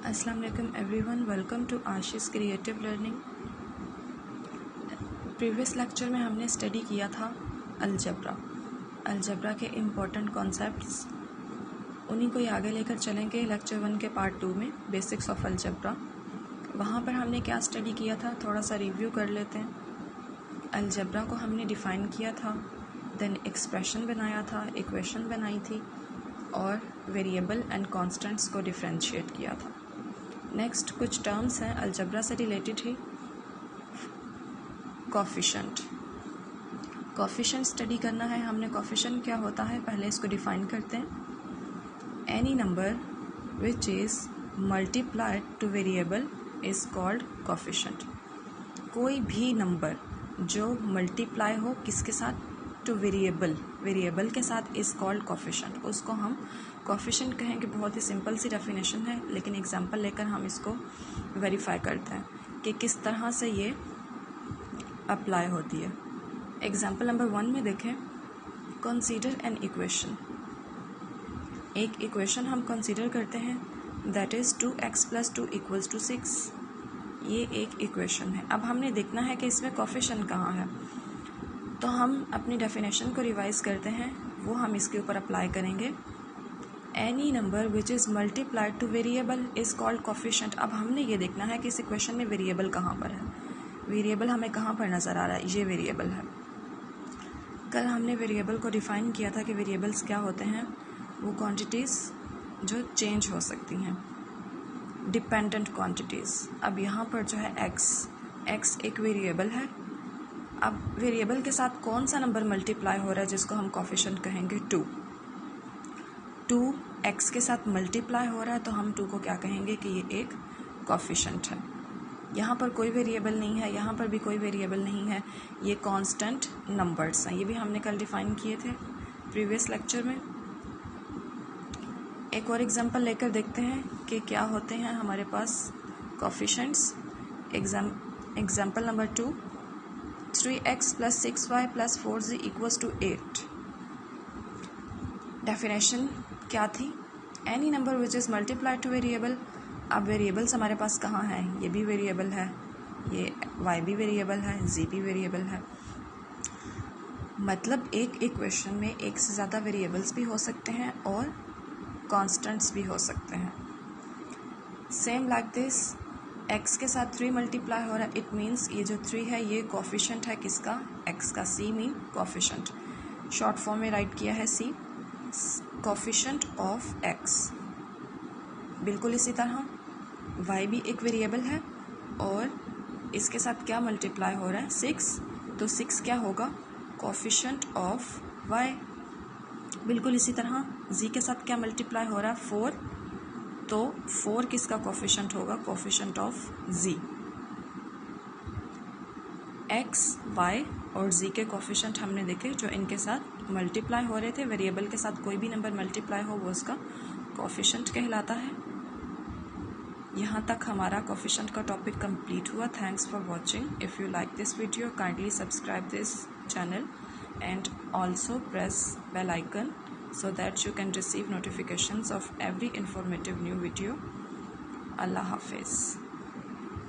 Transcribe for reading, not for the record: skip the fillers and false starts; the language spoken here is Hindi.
अस्सलाम वालेकुम everyone, welcome to Ashish creative learning. Previous lecture में हमने स्टडी किया था अलजबरा के इम्पोर्टेंट कॉन्सेप्ट्स, उन्हीं को ही आगे लेकर चलेंगे लेक्चर 1 के पार्ट 2 में, बेसिक्स ऑफ अलजबरा। वहाँ पर हमने क्या स्टडी किया था, थोड़ा सा रिव्यू कर लेते हैं। अलजबरा को हमने डिफ़ाइन किया था, देन एक्सप्रेशन बनाया था, इक्वेशन बनाई थी और वेरिएबल एंड कॉन्स्टेंट्स को डिफ्रेंशिएट किया था। नेक्स्ट कुछ टर्म्स हैं अलजबरा से रिलेटेड ही। कोफिशिएंट स्टडी करना है हमने। कोफिशिएंट क्या होता है, पहले इसको डिफाइन करते हैं। Any number which is multiplied to variable is called coefficient. कोई भी नंबर जो मल्टीप्लाई हो किसके साथ, टू वेरिएबल के साथ इज़ कॉल्ड कोफिशिएंट, उसको हम कोफिशिएंट कहेंगे। बहुत ही सिंपल सी डेफिनेशन है, लेकिन एग्जांपल लेकर हम इसको वेरीफाई करते हैं कि किस तरह से ये अप्लाई होती है। एग्जांपल नंबर 1 में देखें, कंसीडर एन इक्वेशन। एक इक्वेशन हम कंसीडर करते हैं, दैट इज़ 2x + 2 = 6। ये एक इक्वेशन है। अब हमने देखना है कि इसमें कोफिशिएंट कहाँ है, तो हम अपनी डेफिनेशन को रिवाइज करते हैं, वो हम इसके ऊपर अप्लाई करेंगे। Any number which is multiplied to variable is called coefficient. अब हमने ये देखना है कि इस इक्वेशन में वेरिएबल कहाँ पर है। वेरिएबल हमें कहाँ पर नज़र आ रहा है, ये वेरिएबल है। कल हमने वेरिएबल को डिफ़ाइन किया था कि वेरिएबल्स क्या होते हैं, वो क्वांटिटीज़ जो चेंज हो सकती हैं, डिपेंडेंट क्वांटिटीज़। अब यहाँ पर जो है एक्स एक वेरिएबल है। अब वेरिएबल के साथ कौन सा नंबर मल्टीप्लाई हो रहा है जिसको हम कोफिशिएंट कहेंगे, 2 एक्स के साथ मल्टीप्लाई हो रहा है, तो हम 2 को क्या कहेंगे कि ये एक कोफिशिएंट है। यहाँ पर कोई वेरिएबल नहीं है, यहाँ पर भी कोई वेरिएबल नहीं है, ये कांस्टेंट नंबर्स हैं। ये भी हमने कल डिफ़ाइन किए थे प्रीवियस लेक्चर में। एक और एग्जांपल लेकर देखते हैं कि क्या होते हैं हमारे पास coefficients. Example number 2, 3x + 6y + 4z = 8। Definition क्या थी, any number which is multiplied to variable. अब वेरिएबल्स हमारे पास कहाँ हैं, ये भी वेरिएबल है, ये y भी वेरिएबल है, z भी वेरिएबल है। मतलब एक इक्वेशन में एक से ज़्यादा वेरिएबल्स भी हो सकते हैं और कॉन्स्टेंट्स भी हो सकते हैं। सेम लाइक दिस, x के साथ 3 मल्टीप्लाई हो रहा है, इट मीन्स ये जो 3 है ये कोफिशिएंट है किसका, x का। c mean coefficient, short form में राइट किया है c, कोफिशिएंट ऑफ x। बिल्कुल इसी तरह y भी एक वेरिएबल है और इसके साथ क्या मल्टीप्लाई हो रहा है, 6, तो 6 क्या होगा, कोफिशिएंट ऑफ y। बिल्कुल इसी तरह z के साथ क्या मल्टीप्लाई हो रहा है, 4, तो 4 किसका कोफिशिएंट होगा, coefficient of z। x, y और z के कोफिशिएंट हमने देखे जो इनके साथ मल्टीप्लाई हो रहे थे। वेरिएबल के साथ कोई भी नंबर मल्टीप्लाई हो वो उसका कोफिशिएंट कहलाता है। यहाँ तक हमारा कोफिशिएंट का टॉपिक कंप्लीट हुआ। Thanks for watching. If you like this video, kindly subscribe this channel and also press bell icon so that you can receive notifications of every informative new video. Allah Hafiz.